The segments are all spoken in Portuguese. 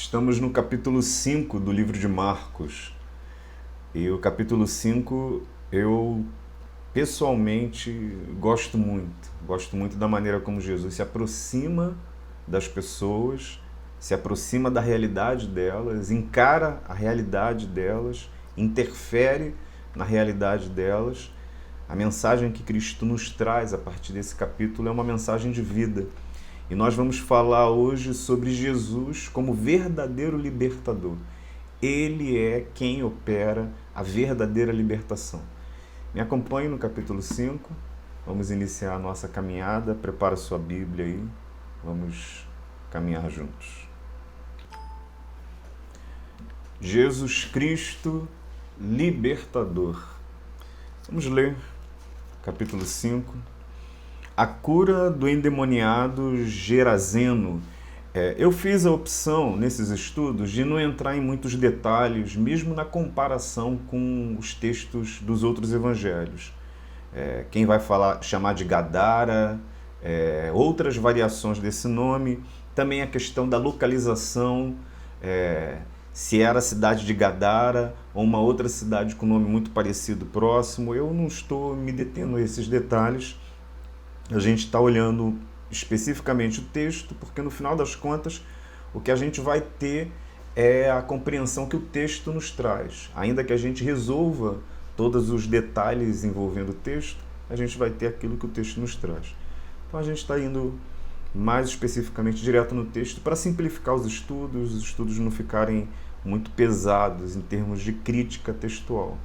Estamos no capítulo 5 do livro de Marcos. E o capítulo 5 eu pessoalmente gosto muito. Gosto muito da maneira como Jesus se aproxima das pessoas, se aproxima da realidade delas, encara a realidade delas, interfere na realidade delas. A mensagem que Cristo nos traz a partir desse capítulo é uma mensagem de vida. E nós vamos falar hoje sobre Jesus como verdadeiro libertador. Ele é quem opera a verdadeira libertação. Me acompanhe no capítulo 5. Vamos iniciar a nossa caminhada. Prepara sua Bíblia aí. Vamos caminhar juntos. Jesus Cristo, libertador. Vamos ler capítulo 5. A cura do endemoniado Gerazeno. Eu fiz a opção, nesses estudos, de não entrar em muitos detalhes, mesmo na comparação com os textos dos outros evangelhos. Quem vai chamar de Gadara, outras variações desse nome, também a questão da localização, se era a cidade de Gadara ou uma outra cidade com nome muito parecido próximo. Eu não estou me detendo a esses detalhes. A gente está olhando especificamente o texto, porque no final das contas o que a gente vai ter é a compreensão que o texto nos traz. Ainda que a gente resolva todos os detalhes envolvendo o texto, a gente vai ter aquilo que o texto nos traz. Então a gente está indo mais especificamente direto no texto para simplificar os estudos não ficarem muito pesados em termos de crítica textual.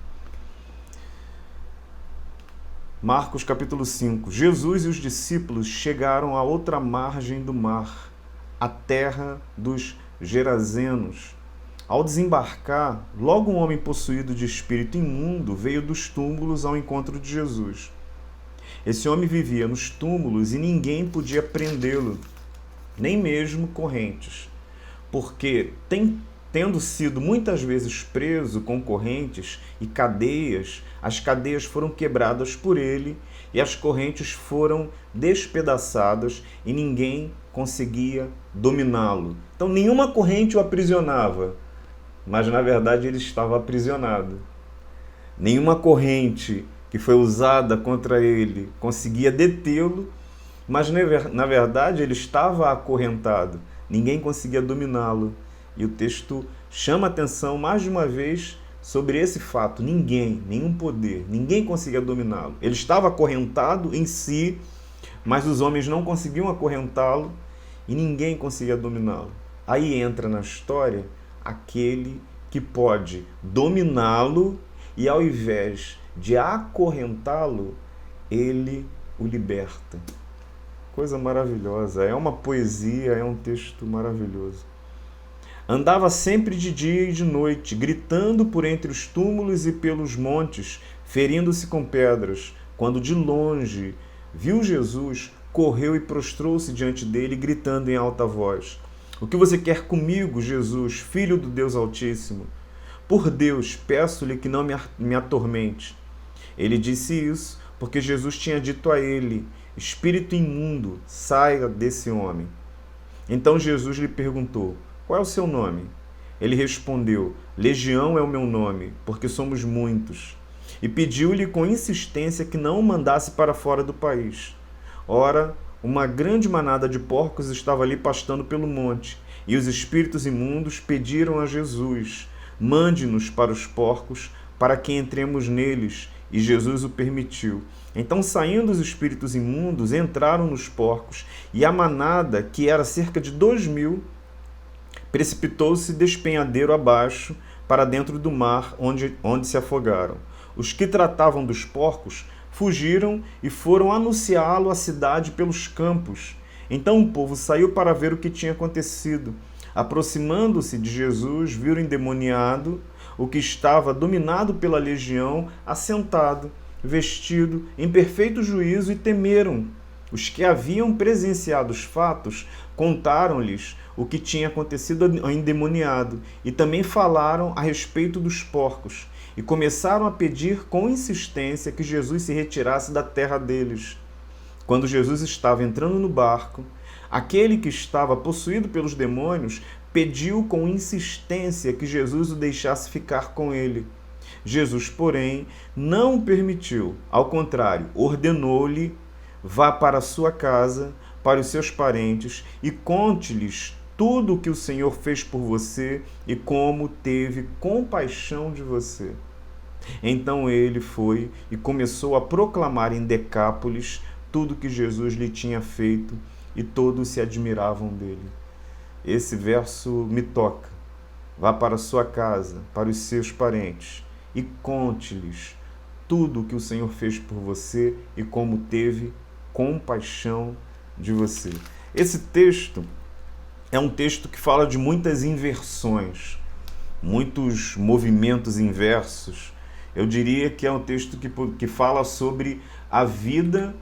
Marcos capítulo 5. Jesus e os discípulos chegaram à outra margem do mar, a terra dos Gerazenos. Ao desembarcar, logo um homem possuído de espírito imundo veio dos túmulos ao encontro de Jesus. Esse homem vivia nos túmulos e ninguém podia prendê-lo, nem mesmo correntes, porque tendo sido muitas vezes preso com correntes e cadeias, as cadeias foram quebradas por ele e as correntes foram despedaçadas e ninguém conseguia dominá-lo. Então nenhuma corrente o aprisionava, mas na verdade ele estava aprisionado. Nenhuma corrente que foi usada contra ele conseguia detê-lo, mas na verdade ele estava acorrentado. Ninguém conseguia dominá-lo. E o texto chama atenção mais de uma vez sobre esse fato. Nenhum poder, ninguém conseguia dominá-lo. Ele estava acorrentado em si, mas os homens não conseguiam acorrentá-lo e ninguém conseguia dominá-lo. Aí entra na história aquele que pode dominá-lo e ao invés de acorrentá-lo, ele o liberta. Coisa maravilhosa. É uma poesia, é um texto maravilhoso. Andava sempre de dia e de noite, gritando por entre os túmulos e pelos montes, ferindo-se com pedras. Quando de longe viu Jesus, correu e prostrou-se diante dele, gritando em alta voz: "O que você quer comigo, Jesus, Filho do Deus Altíssimo? Por Deus, peço-lhe que não me atormente." Ele disse isso porque Jesus tinha dito a ele: "Espírito imundo, saia desse homem." Então Jesus lhe perguntou: "Qual é o seu nome?" Ele respondeu: "Legião é o meu nome, porque somos muitos." E pediu-lhe com insistência que não o mandasse para fora do país. Ora, uma grande manada de porcos estava ali pastando pelo monte, e os espíritos imundos pediram a Jesus: "Mande-nos para os porcos, para que entremos neles." E Jesus o permitiu. Então, saindo os espíritos imundos, entraram nos porcos, e a manada, que era cerca de 2.000, precipitou-se despenhadeiro abaixo para dentro do mar, onde se afogaram. Os que tratavam dos porcos fugiram e foram anunciá-lo à cidade pelos campos. Então o povo saiu para ver o que tinha acontecido. Aproximando-se de Jesus, viram o endemoniado, o que estava dominado pela legião, assentado, vestido, em perfeito juízo, e temeram. Os que haviam presenciado os fatos contaram-lhes o que tinha acontecido ao endemoniado e também falaram a respeito dos porcos e começaram a pedir com insistência que Jesus se retirasse da terra deles. Quando Jesus estava entrando no barco, aquele que estava possuído pelos demônios pediu com insistência que Jesus o deixasse ficar com ele. Jesus, porém, não permitiu. Ao contrário, ordenou-lhe: vá para a sua casa, para os seus parentes e conte-lhes tudo o que o Senhor fez por você e como teve compaixão de você. Então ele foi e começou a proclamar em Decápolis tudo que Jesus lhe tinha feito, e todos se admiravam dele. Esse verso me toca. Vá para a sua casa, para os seus parentes, e conte-lhes tudo o que o Senhor fez por você e como teve compaixão de você. Esse texto é um texto que fala de muitas inversões, muitos movimentos inversos. Eu diria que é um texto que fala sobre a vida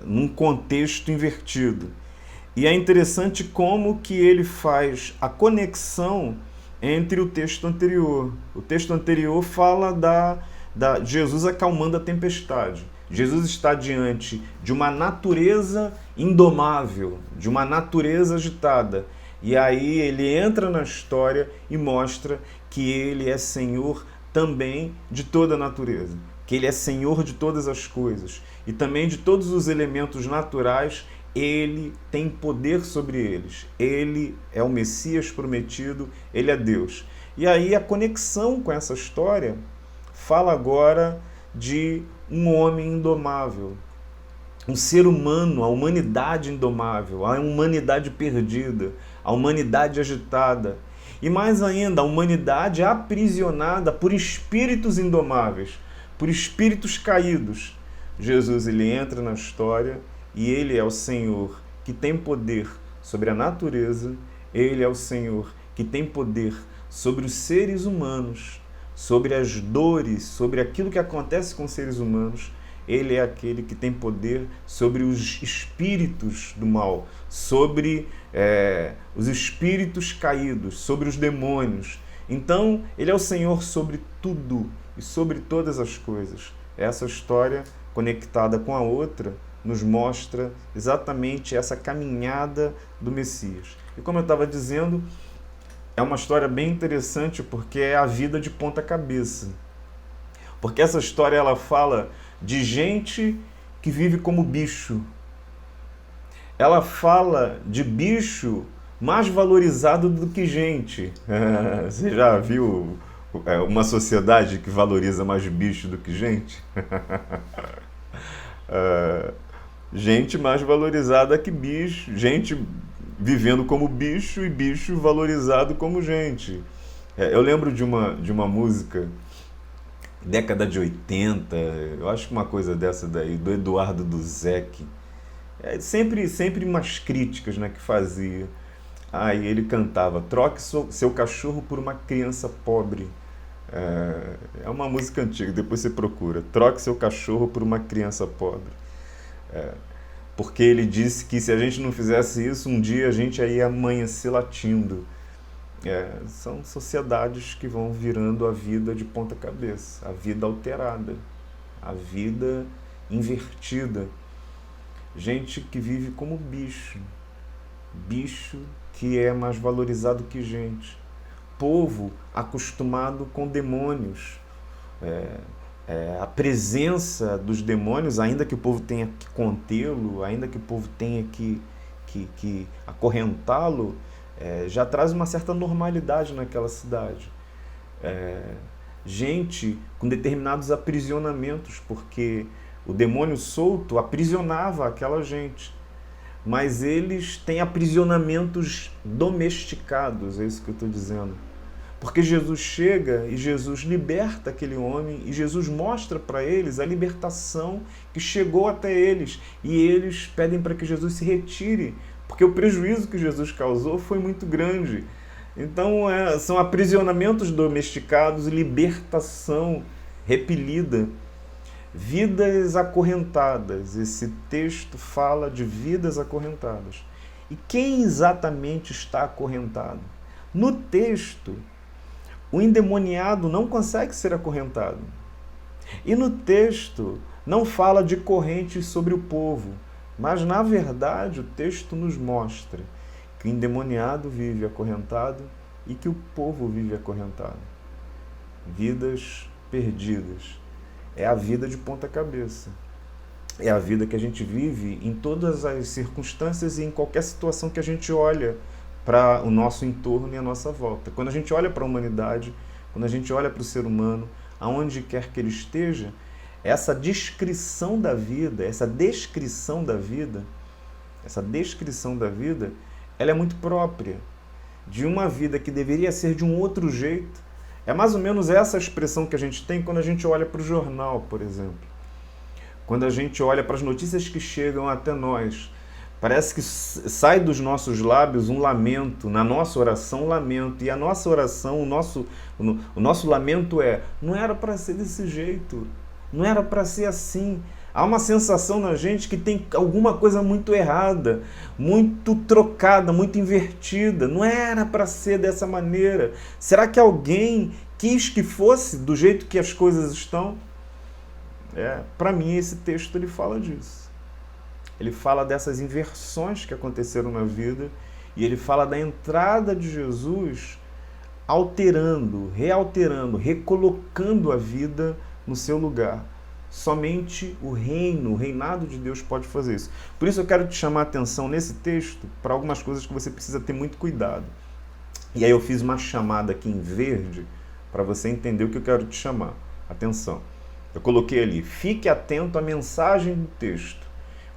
num contexto invertido. E é interessante como que ele faz a conexão entre o texto anterior. O texto anterior fala da Jesus acalmando a tempestade. Jesus está diante de uma natureza indomável, de uma natureza agitada. E aí ele entra na história e mostra que ele é Senhor também de toda a natureza, que ele é Senhor de todas as coisas e também de todos os elementos naturais. Ele tem poder sobre eles. Ele é o Messias prometido, ele é Deus. E aí a conexão com essa história fala agora de um homem indomável, um ser humano, a humanidade indomável, a humanidade perdida, a humanidade agitada. E mais ainda, a humanidade aprisionada por espíritos indomáveis, por espíritos caídos. Jesus, ele entra na história e ele é o Senhor que tem poder sobre a natureza, ele é o Senhor que tem poder sobre os seres humanos, sobre as dores, sobre aquilo que acontece com os seres humanos. Ele é aquele que tem poder sobre os espíritos do mal, sobre os espíritos caídos, sobre os demônios. Então, ele é o Senhor sobre tudo e sobre todas as coisas. Essa história, conectada com a outra, nos mostra exatamente essa caminhada do Messias. E como eu estava dizendo, é uma história bem interessante porque é a vida de ponta cabeça. Porque essa história ela fala de gente que vive como bicho. Ela fala de bicho mais valorizado do que gente. Você já viu uma sociedade que valoriza mais bicho do que gente? Gente mais valorizada que bicho, gente vivendo como bicho e bicho valorizado como gente. Eu lembro de uma música, década de 80, eu acho que uma coisa dessa daí, do Eduardo Duzec. Sempre umas críticas, né, que fazia. Aí ele cantava: troque seu cachorro por uma criança pobre. É uma música antiga, depois você procura. Troque seu cachorro por uma criança pobre. Porque ele disse que se a gente não fizesse isso, um dia a gente ia amanhecer latindo. São sociedades que vão virando a vida de ponta cabeça, a vida alterada, a vida invertida. Gente que vive como bicho, bicho que é mais valorizado que gente. Povo acostumado com demônios. A presença dos demônios, ainda que o povo tenha que contê-lo, ainda que o povo tenha que acorrentá-lo, já traz uma certa normalidade naquela cidade. Gente com determinados aprisionamentos, porque o demônio solto aprisionava aquela gente. Mas eles têm aprisionamentos domesticados, é isso que eu estou dizendo. Porque Jesus chega e Jesus liberta aquele homem e Jesus mostra para eles a libertação que chegou até eles. E eles pedem para que Jesus se retire, porque o prejuízo que Jesus causou foi muito grande. Então, são aprisionamentos domesticados e libertação repelida. Vidas acorrentadas. Esse texto fala de vidas acorrentadas. E quem exatamente está acorrentado? No texto, o endemoniado não consegue ser acorrentado. E no texto não fala de correntes sobre o povo, mas na verdade o texto nos mostra que o endemoniado vive acorrentado e que o povo vive acorrentado. Vidas perdidas. É a vida de ponta cabeça. É a vida que a gente vive em todas as circunstâncias e em qualquer situação que a gente olha para o nosso entorno e a nossa volta. Quando a gente olha para a humanidade, quando a gente olha para o ser humano, aonde quer que ele esteja, essa descrição da vida, ela é muito própria de uma vida que deveria ser de um outro jeito. É mais ou menos essa expressão que a gente tem quando a gente olha para o jornal, por exemplo. Quando a gente olha para as notícias que chegam até nós, parece que sai dos nossos lábios um lamento, na nossa oração um lamento, e a nossa oração, o nosso lamento não era para ser desse jeito, não era para ser assim. Há uma sensação na gente que tem alguma coisa muito errada, muito trocada, muito invertida. Não era para ser dessa maneira. Será que alguém quis que fosse do jeito que as coisas estão? Para mim, esse texto ele fala disso. Ele fala dessas inversões que aconteceram na vida e ele fala da entrada de Jesus alterando, realterando, recolocando a vida no seu lugar. Somente o reinado de Deus pode fazer isso. Por isso eu quero te chamar a atenção nesse texto para algumas coisas que você precisa ter muito cuidado. E aí eu fiz uma chamada aqui em verde para você entender o que eu quero te chamar. Atenção. Eu coloquei ali, fique atento à mensagem do texto.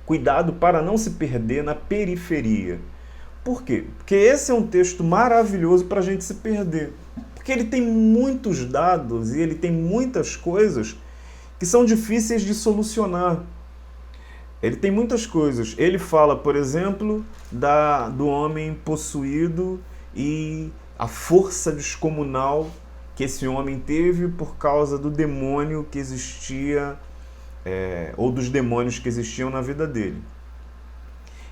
Cuidado para não se perder na periferia. Por quê? Porque esse é um texto maravilhoso para a gente se perder. Porque ele tem muitos dados e ele tem muitas coisas que são difíceis de solucionar. Ele tem muitas coisas. Ele fala, por exemplo, do homem possuído e a força descomunal que esse homem teve por causa do demônio que existia, ou dos demônios que existiam na vida dele.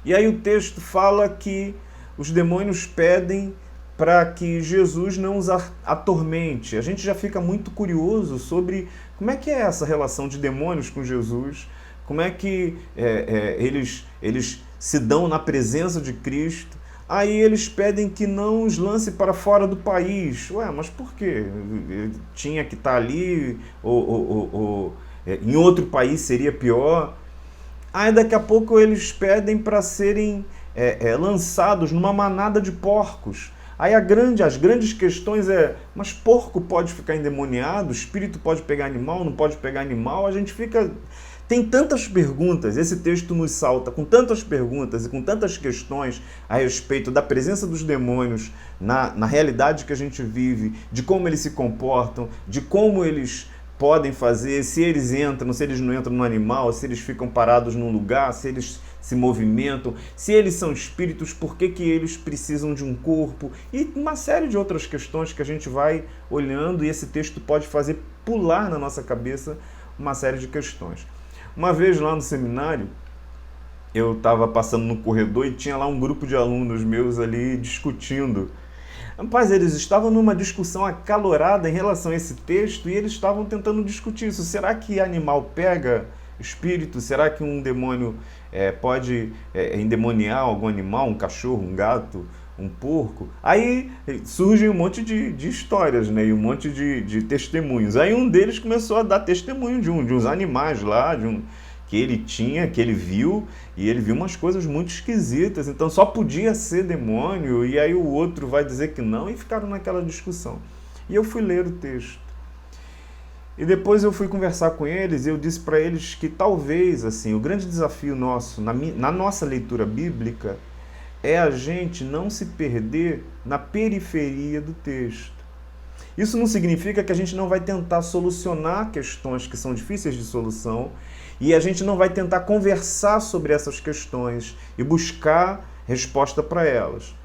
E aí o texto fala que os demônios pedem para que Jesus não os atormente. A gente já fica muito curioso sobre como é que é essa relação de demônios com Jesus, como é que eles se dão na presença de Cristo. Aí eles pedem que não os lance para fora do país. Ué, mas por quê? Tinha que estar ali, ou em outro país seria pior. Aí daqui a pouco eles pedem para serem lançados numa manada de porcos. Aí as grandes questões mas porco pode ficar endemoniado? Espírito pode pegar animal? Não pode pegar animal? A gente fica... Tem tantas perguntas, esse texto nos salta com tantas perguntas e com tantas questões a respeito da presença dos demônios na realidade que a gente vive, de como eles se comportam, de como eles podem fazer, se eles entram, se eles não entram no animal, se eles ficam parados num lugar, se eles se movimentam, se eles são espíritos, por que eles precisam de um corpo, e uma série de outras questões que a gente vai olhando, e esse texto pode fazer pular na nossa cabeça uma série de questões. Uma vez lá no seminário, eu estava passando no corredor e tinha lá um grupo de alunos meus ali discutindo. Rapaz, eles estavam numa discussão acalorada em relação a esse texto e eles estavam tentando discutir isso. Será que animal pega espírito? Será que um demônio pode endemoniar algum animal, um cachorro, um gato, um porco? Aí surge um monte de histórias, né? E um monte de testemunhos. Aí um deles começou a dar testemunho de uns animais lá, que ele tinha, que ele viu, e ele viu umas coisas muito esquisitas, então só podia ser demônio, e aí o outro vai dizer que não, e ficaram naquela discussão. E eu fui ler o texto. E depois eu fui conversar com eles, e eu disse para eles que talvez, assim, o grande desafio nosso, na nossa leitura bíblica, é a gente não se perder na periferia do texto. Isso não significa que a gente não vai tentar solucionar questões que são difíceis de solução e a gente não vai tentar conversar sobre essas questões e buscar resposta para elas.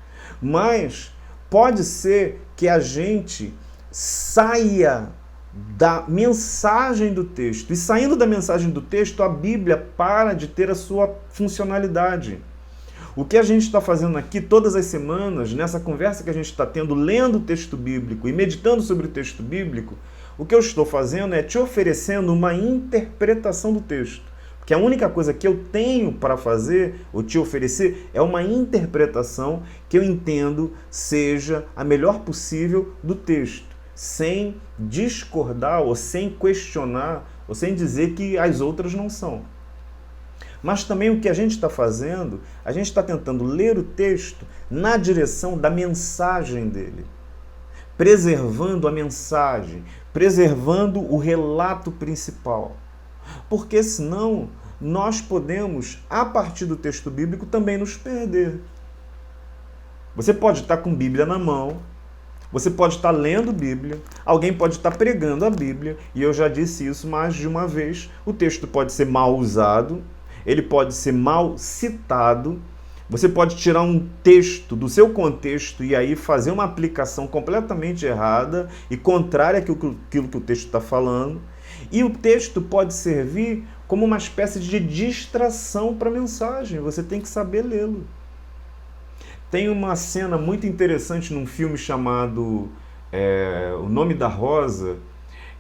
Mas pode ser que a gente saia da mensagem do texto. E saindo da mensagem do texto, a Bíblia para de ter a sua funcionalidade. O que a gente está fazendo aqui todas as semanas, nessa conversa que a gente está tendo, lendo o texto bíblico e meditando sobre o texto bíblico, o que eu estou fazendo é te oferecendo uma interpretação do texto. Que a única coisa que eu tenho para fazer ou te oferecer é uma interpretação que eu entendo seja a melhor possível do texto, sem discordar ou sem questionar ou sem dizer que as outras não são. Mas também o que a gente está fazendo, a gente está tentando ler o texto na direção da mensagem dele, preservando a mensagem, preservando o relato principal. Porque senão nós podemos, a partir do texto bíblico, também nos perder. Você pode estar com Bíblia na mão, você pode estar lendo Bíblia, alguém pode estar pregando a Bíblia, e eu já disse isso mais de uma vez, o texto pode ser mal usado, ele pode ser mal citado, você pode tirar um texto do seu contexto e aí fazer uma aplicação completamente errada e contrária àquilo que o texto está falando, e o texto pode servir como uma espécie de distração para a mensagem, você tem que saber lê-lo. Tem uma cena muito interessante num filme chamado O Nome da Rosa,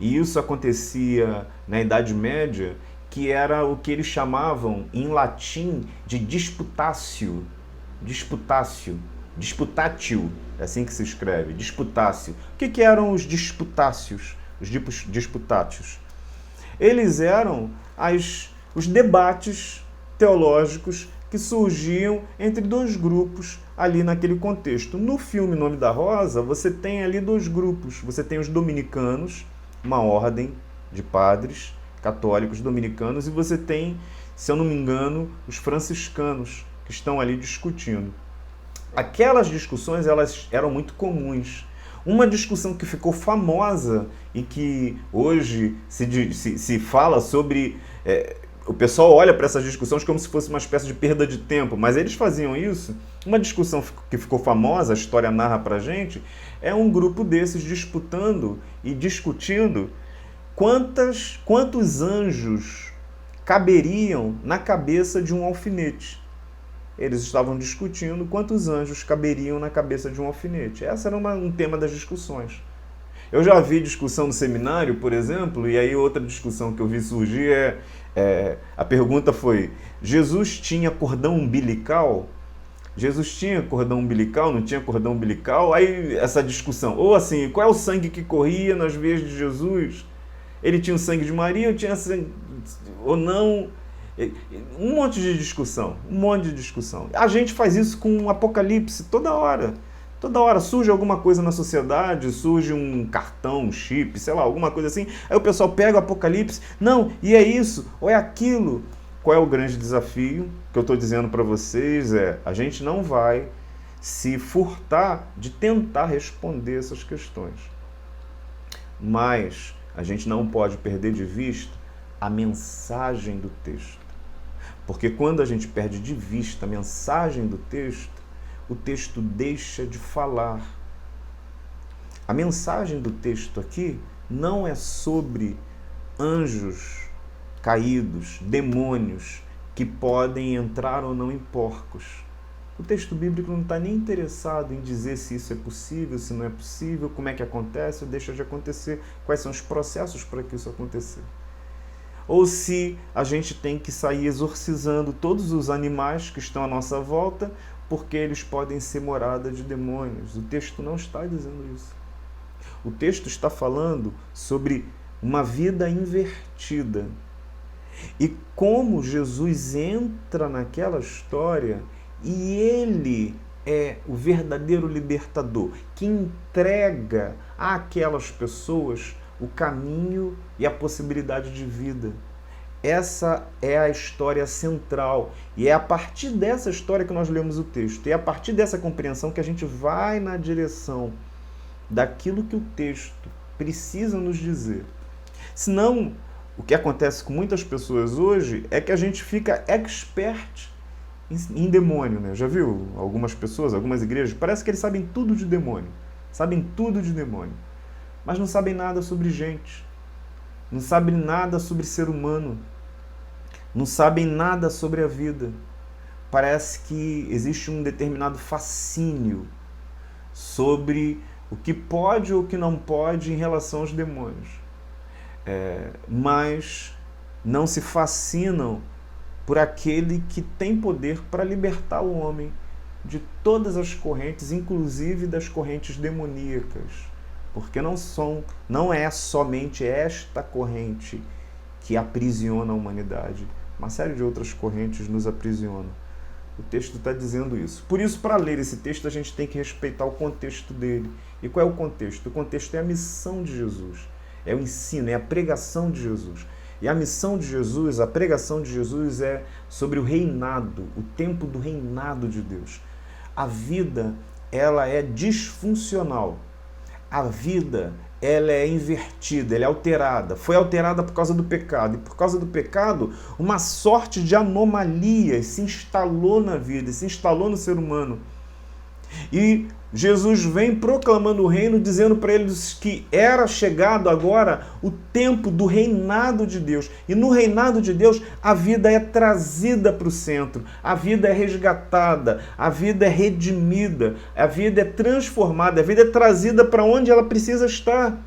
e isso acontecia na Idade Média, que era o que eles chamavam em latim de disputatio. Disputatio, é assim que se escreve, disputatio. O que eram os disputácios? Os disputátios? Eles eram os debates teológicos que surgiam entre dois grupos ali naquele contexto. No filme Nome da Rosa, você tem ali dois grupos. Você tem os dominicanos, uma ordem de padres católicos dominicanos, e você tem, se eu não me engano, os franciscanos, que estão ali discutindo. Aquelas discussões, elas eram muito comuns. Uma discussão que ficou famosa e que hoje se fala sobre... o pessoal olha para essas discussões como se fosse uma espécie de perda de tempo, mas eles faziam isso. Uma discussão que ficou famosa, a história narra para a gente, é um grupo desses disputando e discutindo quantos anjos caberiam na cabeça de um alfinete. Eles estavam discutindo quantos anjos caberiam na cabeça de um alfinete. Esse era um tema das discussões. Eu já vi discussão no seminário, por exemplo, e aí outra discussão que eu vi surgir a pergunta foi: Jesus tinha cordão umbilical? Jesus tinha cordão umbilical? Não tinha cordão umbilical? Aí essa discussão. Ou assim, qual é o sangue que corria nas veias de Jesus? Ele tinha o sangue de Maria, ou tinha sangue, ou não? Um monte de discussão, um monte de discussão. A gente faz isso com o Apocalipse toda hora. Toda hora surge alguma coisa na sociedade, surge um cartão, um chip, sei lá, alguma coisa assim. Aí o pessoal pega o Apocalipse, não, e é isso, ou é aquilo. Qual é o grande desafio que eu estou dizendo para vocês? A gente não vai se furtar de tentar responder essas questões. Mas a gente não pode perder de vista a mensagem do texto. Porque quando a gente perde de vista a mensagem do texto, o texto deixa de falar. A mensagem do texto aqui não é sobre anjos caídos, demônios que podem entrar ou não em porcos. O texto bíblico não está nem interessado em dizer se isso é possível, se não é possível, como é que acontece ou deixa de acontecer, quais são os processos para que isso aconteça. Ou se a gente tem que sair exorcizando todos os animais que estão à nossa volta, porque eles podem ser morada de demônios. O texto não está dizendo isso. O texto está falando sobre uma vida invertida. E como Jesus entra naquela história e ele é o verdadeiro libertador, que entrega àquelas pessoas o caminho e a possibilidade de vida. Essa é a história central. E é a partir dessa história que nós lemos o texto. E é a partir dessa compreensão que a gente vai na direção daquilo que o texto precisa nos dizer. Senão, o que acontece com muitas pessoas hoje é que a gente fica expert em demônio, né? Já viu algumas pessoas, algumas igrejas? Parece que eles sabem tudo de demônio. Sabem tudo de demônio. Mas não sabem nada sobre gente. Não sabem nada sobre ser humano. Não sabem nada sobre a vida. Parece que existe um determinado fascínio sobre o que pode ou o que não pode em relação aos demônios. Mas não se fascinam por aquele que tem poder para libertar o homem de todas as correntes, inclusive das correntes demoníacas. Porque não é somente esta corrente que aprisiona a humanidade. Uma série de outras correntes nos aprisionam. O texto está dizendo isso. Por isso, para ler esse texto, a gente tem que respeitar o contexto dele. E qual é o contexto? O contexto é a missão de Jesus. É o ensino, é a pregação de Jesus. E a missão de Jesus, a pregação de Jesus é sobre o reinado, o tempo do reinado de Deus. A vida, ela é disfuncional. A vida, ela é invertida, ela é alterada. Foi alterada por causa do pecado. E por causa do pecado, uma sorte de anomalias se instalou na vida, se instalou no ser humano. E Jesus vem proclamando o reino, dizendo para eles que era chegado agora o tempo do reinado de Deus. E no reinado de Deus, a vida é trazida para o centro, a vida é resgatada, a vida é redimida, a vida é transformada, a vida é trazida para onde ela precisa estar.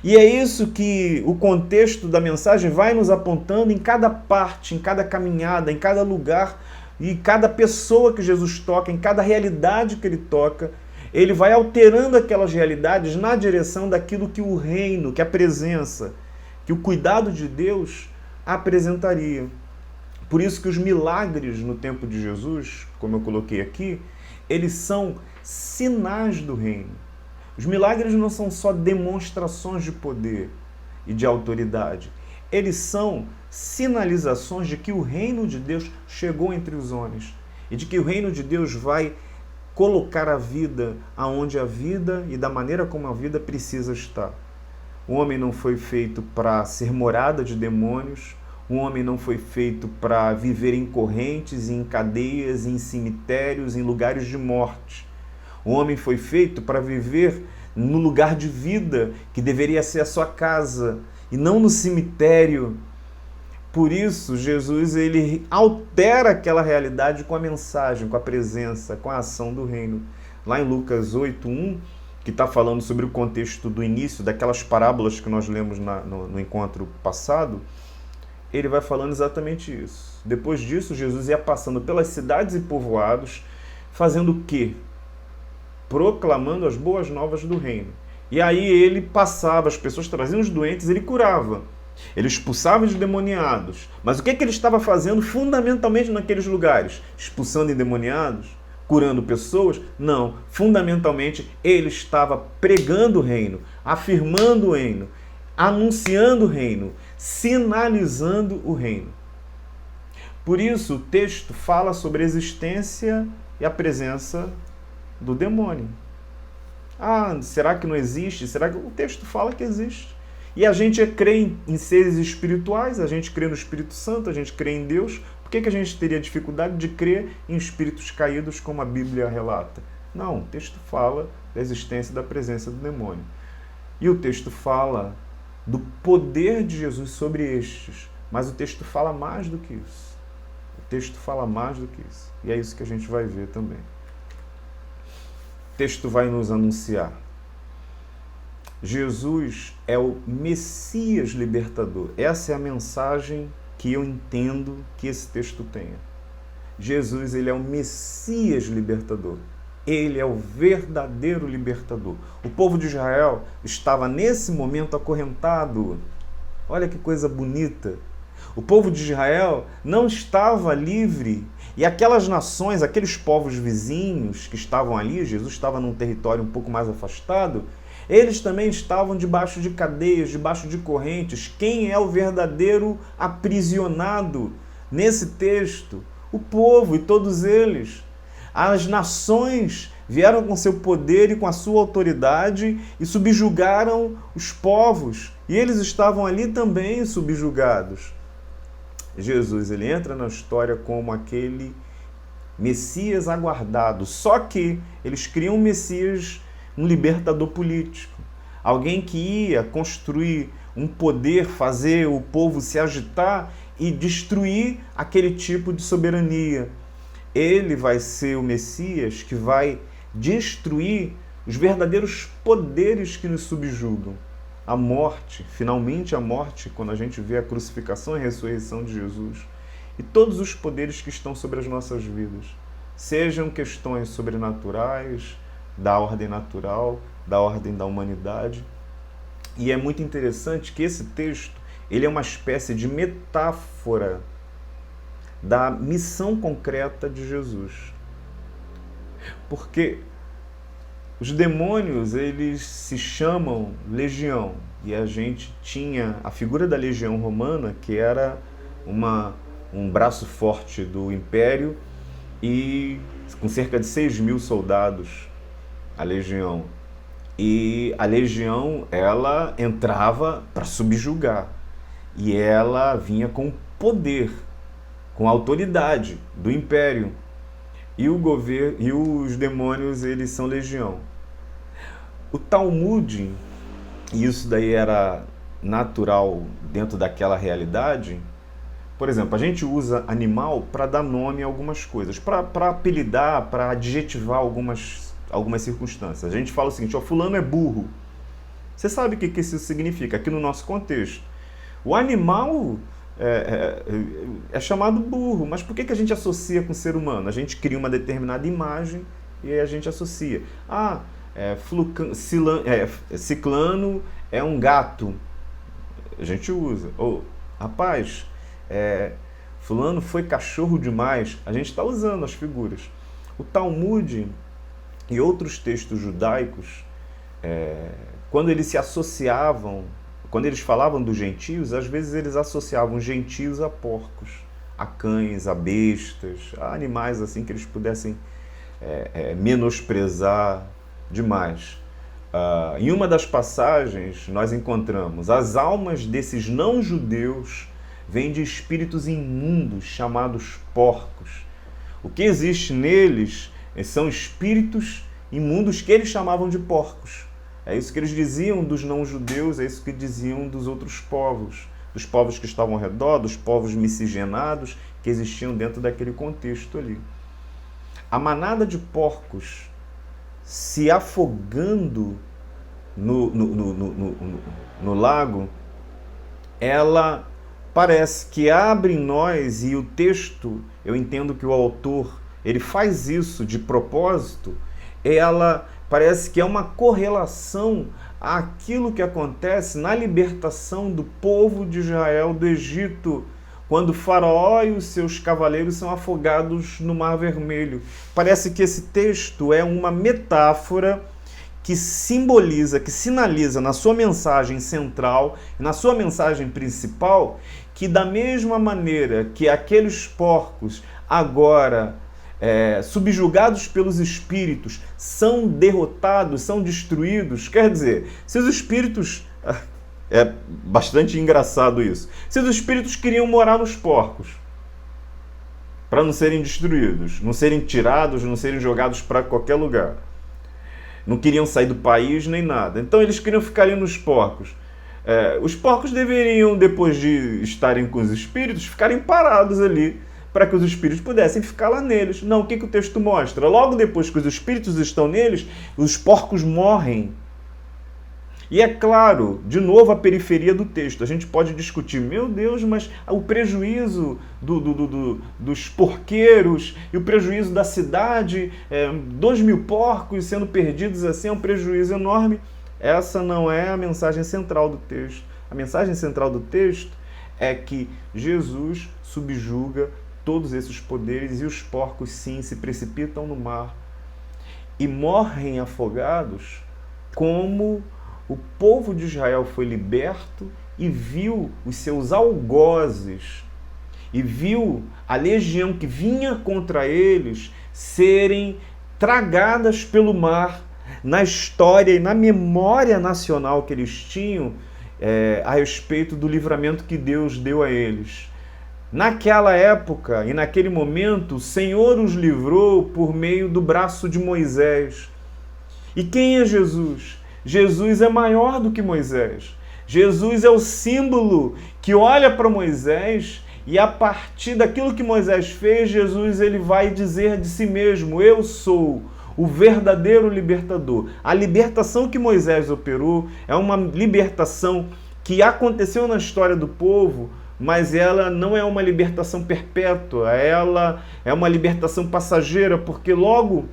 E é isso que o contexto da mensagem vai nos apontando em cada parte, em cada caminhada, em cada lugar. E cada pessoa que Jesus toca, em cada realidade que ele toca, ele vai alterando aquelas realidades na direção daquilo que o reino, que a presença, que o cuidado de Deus apresentaria. Por isso que os milagres no tempo de Jesus, como eu coloquei aqui, eles são sinais do reino. Os milagres não são só demonstrações de poder e de autoridade. Eles são sinalizações de que o reino de Deus chegou entre os homens e de que o reino de Deus vai colocar a vida aonde a vida e da maneira como a vida precisa estar. O homem não foi feito para ser morada de demônios, o homem não foi feito para viver em correntes, em cadeias, em cemitérios, em lugares de morte. O homem foi feito para viver no lugar de vida, que deveria ser a sua casa, e não no cemitério. Por isso, Jesus ele altera aquela realidade com a mensagem, com a presença, com a ação do reino. Lá em Lucas 8:1, que está falando sobre o contexto do início, daquelas parábolas que nós lemos no encontro passado, ele vai falando exatamente isso. Depois disso, Jesus ia passando pelas cidades e povoados, fazendo o quê? Proclamando as boas novas do reino. E aí ele passava, as pessoas traziam os doentes, ele curava. Ele expulsava os endemoniados. Mas o que ele estava fazendo fundamentalmente naqueles lugares? Expulsando endemoniados? Curando pessoas? Não. Fundamentalmente, ele estava pregando o reino, afirmando o reino, anunciando o reino, sinalizando o reino. Por isso, o texto fala sobre a existência e a presença do demônio. Ah, será que não existe? Será que o texto fala que existe? E a gente crê em seres espirituais, a gente crê no Espírito Santo, a gente crê em Deus. Por que a gente teria dificuldade de crer em espíritos caídos, como a Bíblia relata? Não, o texto fala da existência e da presença do demônio. E o texto fala do poder de Jesus sobre estes. Mas o texto fala mais do que isso. O texto fala mais do que isso. E é isso que a gente vai ver também. O texto vai nos anunciar. Jesus é o Messias libertador. Essa é a mensagem que eu entendo que esse texto tenha. Jesus, ele é o Messias libertador. Ele é o verdadeiro libertador. O povo de Israel estava nesse momento acorrentado. Olha que coisa bonita. O povo de Israel não estava livre. E aquelas nações, aqueles povos vizinhos que estavam ali, Jesus estava num território um pouco mais afastado, eles também estavam debaixo de cadeias, debaixo de correntes. Quem é o verdadeiro aprisionado nesse texto? O povo e todos eles. As nações vieram com seu poder e com a sua autoridade e subjugaram os povos. E eles estavam ali também subjugados. Jesus, ele entra na história como aquele Messias aguardado. Só que eles criam um Messias, um libertador político. Alguém que ia construir um poder, fazer o povo se agitar e destruir aquele tipo de soberania. Ele vai ser o Messias que vai destruir os verdadeiros poderes que nos subjugam. a morte, finalmente a morte, quando a gente vê a crucificação e a ressurreição de Jesus, e todos os poderes que estão sobre as nossas vidas, sejam questões sobrenaturais, da ordem natural, da ordem da humanidade. E é muito interessante que esse texto, ele é uma espécie de metáfora da missão concreta de Jesus. Porque os demônios, eles se chamam legião, e a gente tinha a figura da legião romana, que era um braço forte do império, e com cerca de 6.000 soldados, a legião. E a legião, ela entrava para subjugar, e ela vinha com poder, com autoridade do império. E o governo e os demônios, eles são legião. O Talmud, e isso daí era natural dentro daquela realidade. Por exemplo, a gente usa animal para dar nome a algumas coisas, para apelidar, para adjetivar algumas circunstâncias. A gente fala o seguinte: ó, fulano é burro. Você sabe o que isso significa aqui no nosso contexto? O animal é chamado burro, mas por que a gente associa com o ser humano? A gente cria uma determinada imagem e a gente associa. Ciclano é um gato. A gente usa. Ou, rapaz, fulano foi cachorro demais. A gente está usando as figuras. O Talmud e outros textos judaicos, quando eles se associavam, quando eles falavam dos gentios, às vezes eles associavam gentios a porcos, a cães, a bestas, a animais assim que eles pudessem menosprezar demais. Em uma das passagens nós encontramos: as almas desses não-judeus vêm de espíritos imundos chamados porcos. O que existe neles são espíritos imundos que eles chamavam de porcos. É isso que eles diziam dos não-judeus, é isso que diziam dos outros povos, dos povos que estavam ao redor, dos povos miscigenados que existiam dentro daquele contexto ali. A manada de porcos se afogando no lago, ela parece que abre em nós, e o texto, eu entendo que o autor, ele faz isso de propósito, ela parece que é uma correlação àquilo que acontece na libertação do povo de Israel do Egito, quando o faraó e os seus cavaleiros são afogados no Mar Vermelho. Parece que esse texto é uma metáfora que simboliza, que sinaliza na sua mensagem central, na sua mensagem principal, que da mesma maneira que aqueles porcos agora subjugados pelos espíritos são derrotados, são destruídos. Quer dizer, se os espíritos... É bastante engraçado isso. Se os espíritos queriam morar nos porcos, para não serem destruídos, não serem tirados, não serem jogados para qualquer lugar, não queriam sair do país nem nada, então eles queriam ficar ali nos porcos. Os porcos deveriam, depois de estarem com os espíritos, ficarem parados ali, para que os espíritos pudessem ficar lá neles. Não, o que o texto mostra? Logo depois que os espíritos estão neles, os porcos morrem. E é claro, de novo a periferia do texto. A gente pode discutir, meu Deus, mas o prejuízo dos porqueiros e o prejuízo da cidade, 2.000 porcos sendo perdidos assim, é um prejuízo enorme. Essa não é a mensagem central do texto. A mensagem central do texto é que Jesus subjuga todos esses poderes e os porcos, sim, se precipitam no mar e morrem afogados, como o povo de Israel foi liberto e viu os seus algozes, e viu a legião que vinha contra eles serem tragadas pelo mar, na história e na memória nacional que eles tinham a respeito do livramento que Deus deu a eles. Naquela época e naquele momento, o Senhor os livrou por meio do braço de Moisés. E quem é Jesus? Jesus é maior do que Moisés. Jesus é o símbolo que olha para Moisés e a partir daquilo que Moisés fez, Jesus ele vai dizer de si mesmo: eu sou o verdadeiro libertador. A libertação que Moisés operou é uma libertação que aconteceu na história do povo, mas ela não é uma libertação perpétua, ela é uma libertação passageira, porque logo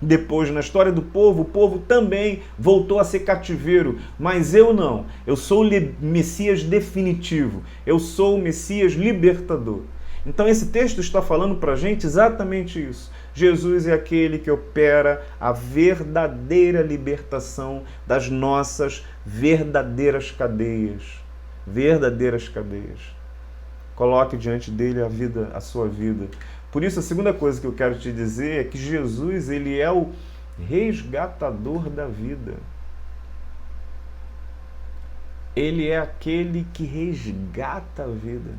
depois, na história do povo, o povo também voltou a ser cativeiro, mas eu não. Eu sou o Messias definitivo, eu sou o Messias libertador. Então esse texto está falando para a gente exatamente isso. Jesus é aquele que opera a verdadeira libertação das nossas verdadeiras cadeias. Verdadeiras cadeias. Coloque diante dele a sua vida. Por isso, a segunda coisa que eu quero te dizer é que Jesus, ele é o resgatador da vida. Ele é aquele que resgata a vida.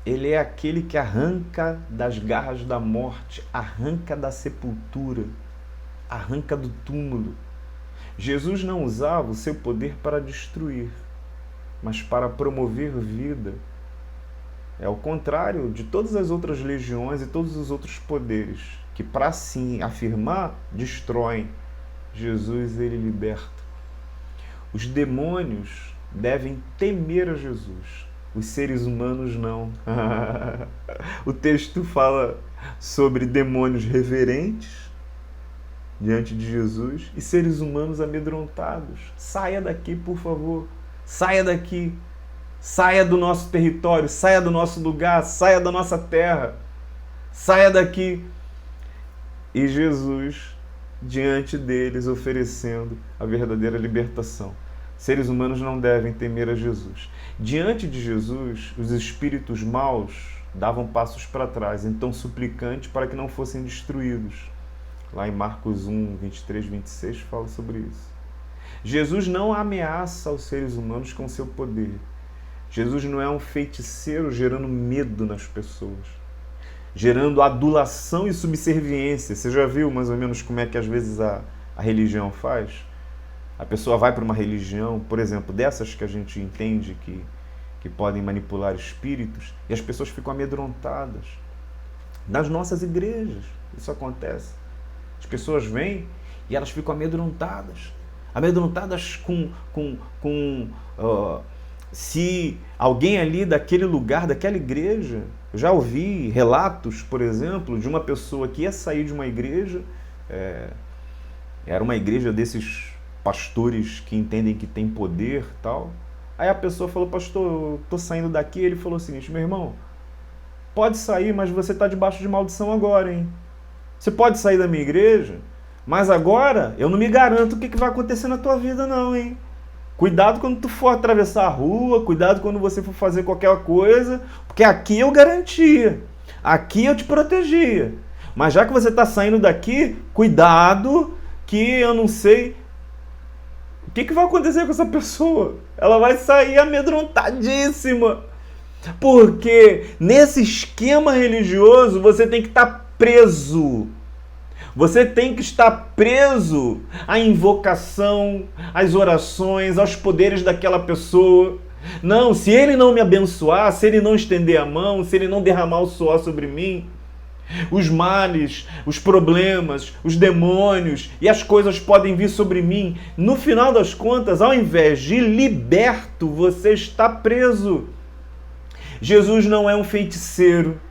Ele é aquele que arranca das garras da morte, arranca da sepultura, arranca do túmulo. Jesus não usava o seu poder para destruir, mas para promover vida. É o contrário de todas as outras legiões e todos os outros poderes, que para sim afirmar, destroem. Jesus, ele liberta. Os demônios devem temer a Jesus. Os seres humanos não. O texto fala sobre demônios reverentes diante de Jesus e seres humanos amedrontados. Saia daqui, por favor. Saia daqui. Saia do nosso território, saia do nosso lugar, saia da nossa terra. Saia daqui. E Jesus, diante deles, oferecendo a verdadeira libertação. Seres humanos não devem temer a Jesus. Diante de Jesus, os espíritos maus davam passos para trás, então suplicante para que não fossem destruídos. Lá em Marcos 1, 23, 26 fala sobre isso. Jesus não ameaça os seres humanos com seu poder. Jesus não é um feiticeiro gerando medo nas pessoas, gerando adulação e subserviência. Você já viu mais ou menos como é que às vezes a religião faz? A pessoa vai para uma religião, por exemplo, dessas que a gente entende que podem manipular espíritos, e as pessoas ficam amedrontadas. Nas nossas igrejas, isso acontece. As pessoas vêm e elas ficam amedrontadas. Amedrontadas se alguém ali daquele lugar, daquela igreja, eu já ouvi relatos, por exemplo, de uma pessoa que ia sair de uma igreja, era uma igreja desses pastores que entendem que tem poder e tal. Aí a pessoa falou: pastor, eu tô saindo daqui. Ele falou o seguinte: meu irmão, pode sair, mas você está debaixo de maldição agora, hein? Você pode sair da minha igreja, mas agora eu não me garanto o que vai acontecer na tua vida não, hein? Cuidado quando tu for atravessar a rua, cuidado quando você for fazer qualquer coisa, porque aqui eu garantia, aqui eu te protegia. Mas já que você está saindo daqui, cuidado que eu não sei o que vai acontecer com essa pessoa. Ela vai sair amedrontadíssima. Porque nesse esquema religioso você tem que estar preso. Você tem que estar preso à invocação, às orações, aos poderes daquela pessoa. Não, se ele não me abençoar, se ele não estender a mão, se ele não derramar o suor sobre mim, os males, os problemas, os demônios e as coisas podem vir sobre mim. No final das contas, ao invés de liberto, você está preso. Jesus não é um feiticeiro.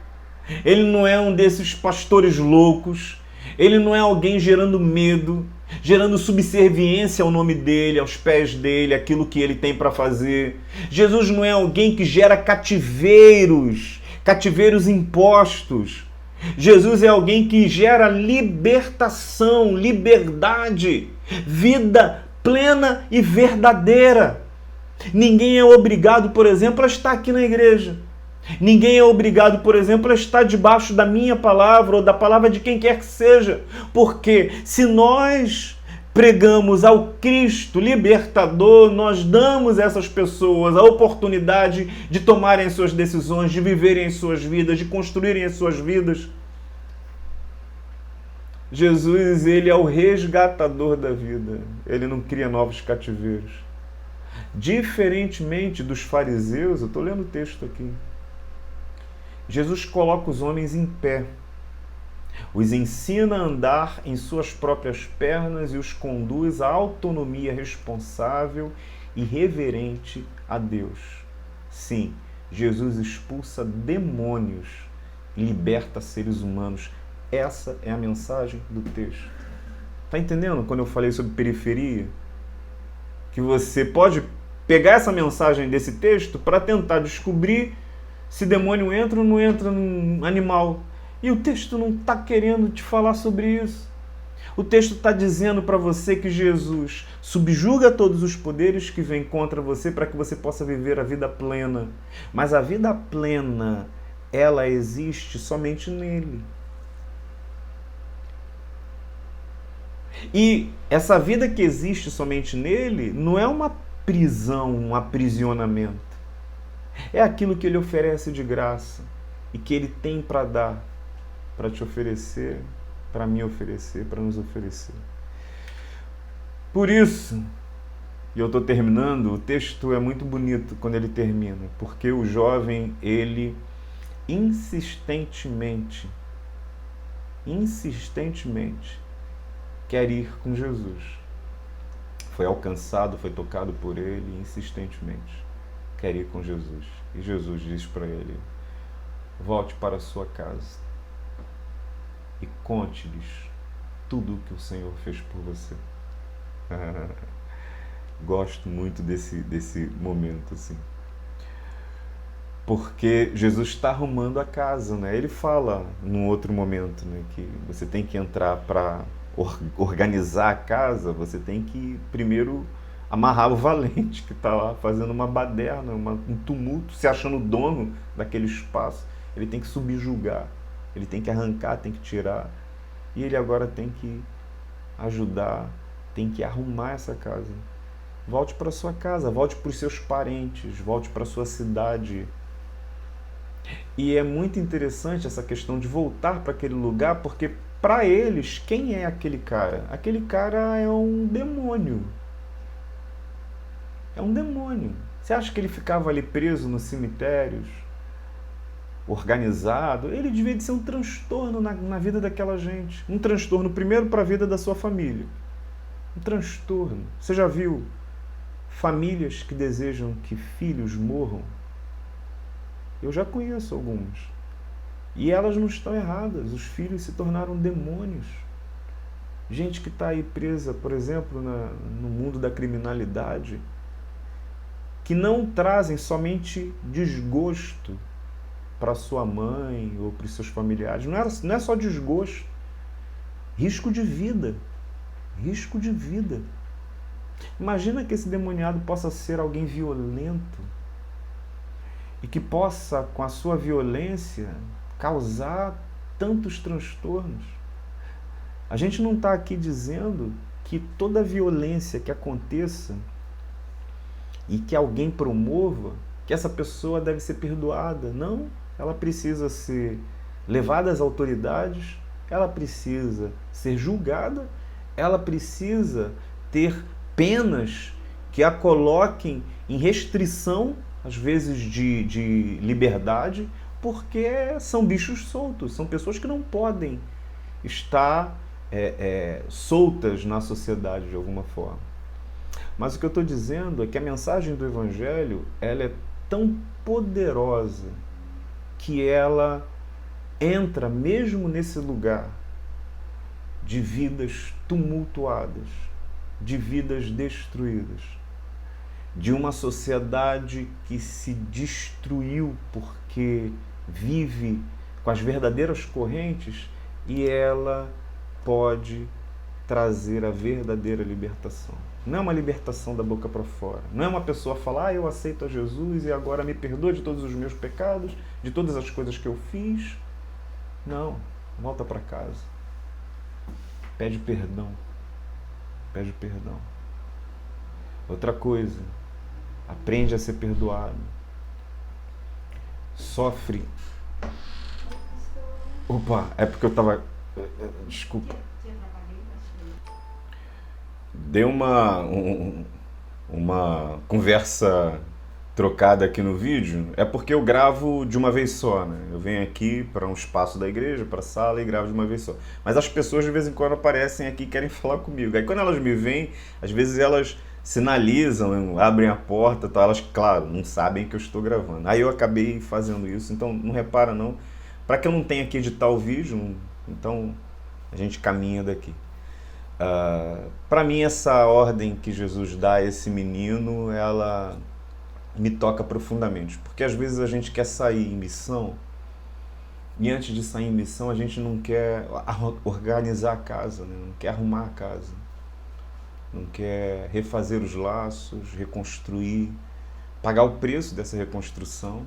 Ele não é um desses pastores loucos. Ele não é alguém gerando medo, gerando subserviência ao nome dele, aos pés dele, aquilo que ele tem para fazer. Jesus não é alguém que gera cativeiros impostos. Jesus é alguém que gera libertação, liberdade, vida plena e verdadeira. Ninguém é obrigado, por exemplo, a estar aqui na igreja. Ninguém é obrigado, por exemplo, a estar debaixo da minha palavra ou da palavra de quem quer que seja. Porque se nós pregamos ao Cristo libertador, nós damos a essas pessoas a oportunidade de tomarem suas decisões, de viverem as suas vidas, de construírem as suas vidas. Jesus, ele é o resgatador da vida. Ele não cria novos cativeiros. Diferentemente dos fariseus, eu estou lendo o texto aqui, Jesus coloca os homens em pé. Os ensina a andar em suas próprias pernas e os conduz à autonomia responsável e reverente a Deus. Sim, Jesus expulsa demônios e liberta seres humanos. Essa é a mensagem do texto. Está entendendo quando eu falei sobre periferia? Que você pode pegar essa mensagem desse texto para tentar descobrir se demônio entra ou não entra num animal. E o texto não está querendo te falar sobre isso. O texto está dizendo para você que Jesus subjuga todos os poderes que vêm contra você para que você possa viver a vida plena. Mas a vida plena, ela existe somente nele. E essa vida que existe somente nele não é uma prisão, um aprisionamento. É aquilo que ele oferece de graça e que ele tem para dar, para te oferecer, para me oferecer, para nos oferecer. Por isso, e eu estou terminando, o texto é muito bonito quando ele termina, porque o jovem, ele insistentemente quer ir com Jesus. Foi alcançado, foi tocado por ele, insistentemente quer ir com Jesus. E Jesus diz para ele: volte para a sua casa e conte-lhes tudo o que o Senhor fez por você. Gosto muito desse momento, assim. Porque Jesus está arrumando a casa, né? Ele fala num outro momento, né, que você tem que entrar para organizar a casa, você tem que primeiro amarrar o valente que está lá fazendo uma baderna, um tumulto, se achando dono daquele espaço. Ele tem que subjugar, ele tem que arrancar, tem que tirar. E ele agora tem que ajudar, tem que arrumar essa casa. Volte para sua casa, volte para os seus parentes, volte para a sua cidade. E é muito interessante essa questão de voltar para aquele lugar, porque para eles, quem é aquele cara? Aquele cara é um demônio. É um demônio. Você acha que ele ficava ali preso nos cemitérios, organizado? Ele devia de ser um transtorno na vida daquela gente. Um transtorno primeiro para a vida da sua família. Um transtorno. Você já viu famílias que desejam que filhos morram? Eu já conheço algumas. E elas não estão erradas. Os filhos se tornaram demônios. Gente que está aí presa, por exemplo, no mundo da criminalidade, que não trazem somente desgosto para sua mãe ou para os seus familiares. Não é só desgosto. Risco de vida. Risco de vida. Imagina que esse demoniado possa ser alguém violento e que possa, com a sua violência, causar tantos transtornos. A gente não está aqui dizendo que toda violência que aconteça e que alguém promova, que essa pessoa deve ser perdoada. Não, ela precisa ser levada às autoridades, ela precisa ser julgada, ela precisa ter penas que a coloquem em restrição, às vezes de liberdade, porque são bichos soltos, são pessoas que não podem estar soltas na sociedade de alguma forma. Mas o que eu estou dizendo é que a mensagem do Evangelho, ela é tão poderosa que ela entra mesmo nesse lugar de vidas tumultuadas, de vidas destruídas, de uma sociedade que se destruiu porque vive com as verdadeiras correntes, e ela pode trazer a verdadeira libertação. Não é uma libertação da boca para fora. Não é uma pessoa falar: eu aceito a Jesus e agora me perdoa de todos os meus pecados, de todas as coisas que eu fiz. Não. Volta para casa. Pede perdão. Pede perdão. Outra coisa. Aprende a ser perdoado. Sofre. Opa, é porque eu estava... Desculpa. Deu uma conversa trocada aqui no vídeo, é porque eu gravo de uma vez só, né? Eu venho aqui para um espaço da igreja, para a sala e gravo de uma vez só. Mas as pessoas de vez em quando aparecem aqui e querem falar comigo. Aí quando elas me veem, às vezes elas sinalizam, abrem a porta, tá? Elas, claro, não sabem que eu estou gravando. Aí eu acabei fazendo isso, então não repara não. Para que eu não tenha que editar o vídeo, então a gente caminha daqui. Para mim, essa ordem que Jesus dá a esse menino, ela me toca profundamente, porque às vezes a gente quer sair em missão e antes de sair em missão a gente não quer organizar a casa, né? Não quer arrumar a casa, não quer refazer os laços, reconstruir, pagar o preço dessa reconstrução.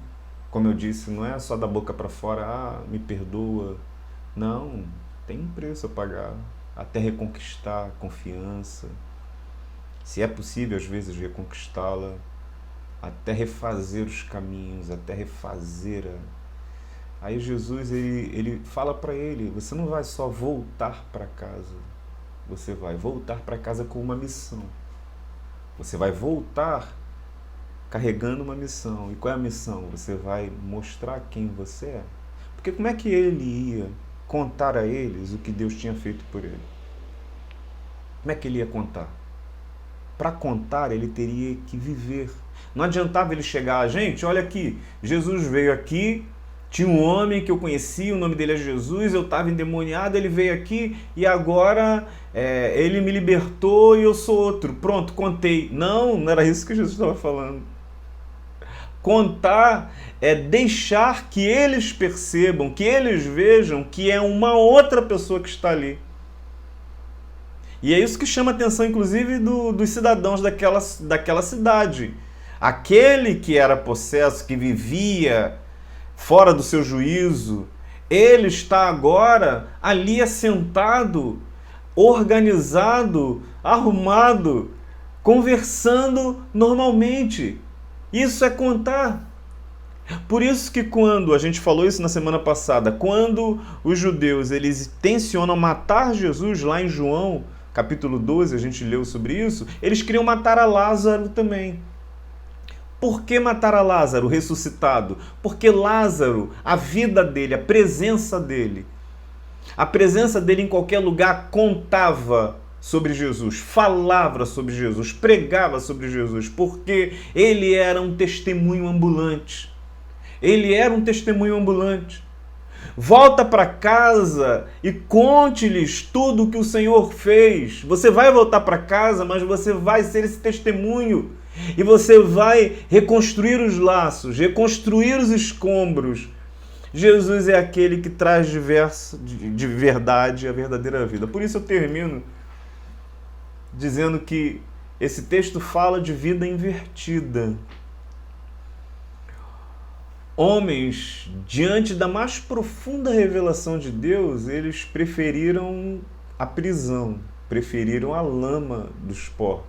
Como eu disse, não é só da boca para fora, me perdoa. Não, tem um preço a pagar, até reconquistar a confiança, se é possível às vezes reconquistá-la, até refazer os caminhos, até refazer Aí Jesus, ele fala para ele, você não vai só voltar para casa, você vai voltar para casa com uma missão. Você vai voltar carregando uma missão. E qual é a missão? Você vai mostrar quem você é. Porque como é que ele ia contar a eles o que Deus tinha feito por ele? Como é que ele ia contar? Para contar, ele teria que viver. Não adiantava ele chegar, gente, olha aqui, Jesus veio aqui, tinha um homem que eu conhecia, o nome dele é Jesus, eu estava endemoniado, ele veio aqui e agora ele me libertou e eu sou outro. Pronto, contei. Não era isso que Jesus estava falando. Contar é deixar que eles percebam, que eles vejam que é uma outra pessoa que está ali. E é isso que chama a atenção, inclusive, dos cidadãos daquela cidade. Aquele que era possesso, que vivia fora do seu juízo, ele está agora ali assentado, organizado, arrumado, conversando normalmente. Isso é contar. Por isso que quando, a gente falou isso na semana passada, quando os judeus eles tensionam matar Jesus, lá em João, capítulo 12, a gente leu sobre isso, eles queriam matar a Lázaro também. Por que matar a Lázaro ressuscitado? Porque Lázaro, a vida dele, a presença dele em qualquer lugar contava sobre Jesus, falava sobre Jesus, pregava sobre Jesus, porque ele era um testemunho ambulante. Ele era um testemunho ambulante. Volta para casa e conte-lhes tudo o que o Senhor fez. Você vai voltar para casa, mas você vai ser esse testemunho. E você vai reconstruir os laços, reconstruir os escombros. Jesus é aquele que traz de verdade a verdadeira vida. Por isso eu termino dizendo que esse texto fala de vida invertida. Homens, diante da mais profunda revelação de Deus, eles preferiram a prisão, preferiram a lama dos porcos.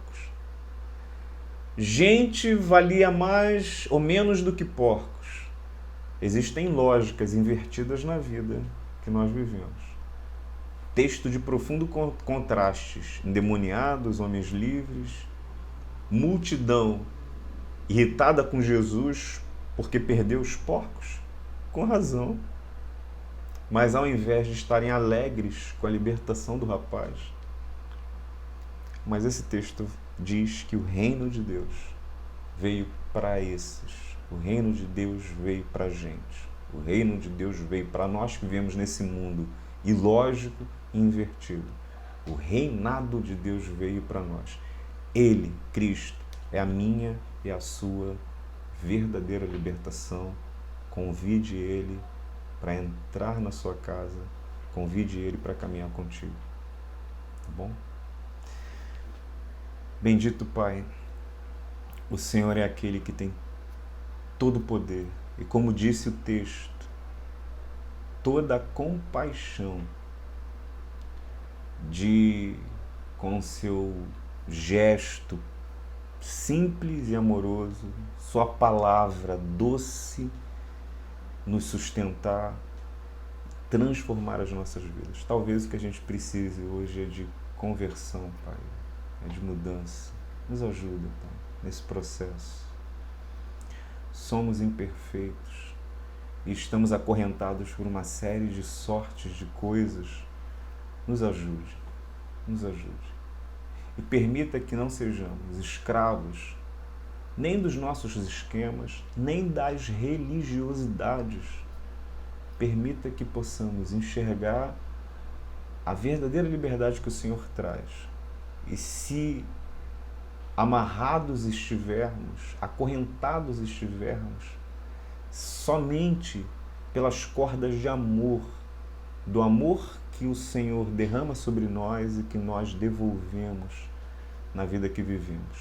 Gente valia mais ou menos do que porcos. Existem lógicas invertidas na vida que nós vivemos. Texto de profundo contrastes, endemoniados, homens livres, multidão irritada com Jesus porque perdeu os porcos, com razão. Mas ao invés de estarem alegres com a libertação do rapaz, mas esse texto diz que o reino de Deus veio para esses. O reino de Deus veio para a gente. O reino de Deus veio para nós que vivemos nesse mundo ilógico e invertido. O reinado de Deus veio para nós. Ele, Cristo, é a minha e a sua verdadeira libertação. Convide Ele para entrar na sua casa. Convide Ele para caminhar contigo. Tá bom? Bendito Pai, o Senhor é aquele que tem todo o poder. E como disse o texto, toda a compaixão com seu gesto simples e amoroso, sua palavra doce, nos sustentar, transformar as nossas vidas. Talvez o que a gente precise hoje é de conversão, Pai, é de mudança. Nos ajuda, Pai, nesse processo. somos imperfeitos e estamos acorrentados por uma série de sortes de coisas. Nos ajude, nos ajude. E permita que não sejamos escravos nem dos nossos esquemas, nem das religiosidades. Permita que possamos enxergar a verdadeira liberdade que o Senhor traz. E se amarrados estivermos, acorrentados estivermos, somente pelas cordas de amor, do amor que o Senhor derrama sobre nós e que nós devolvemos na vida que vivemos.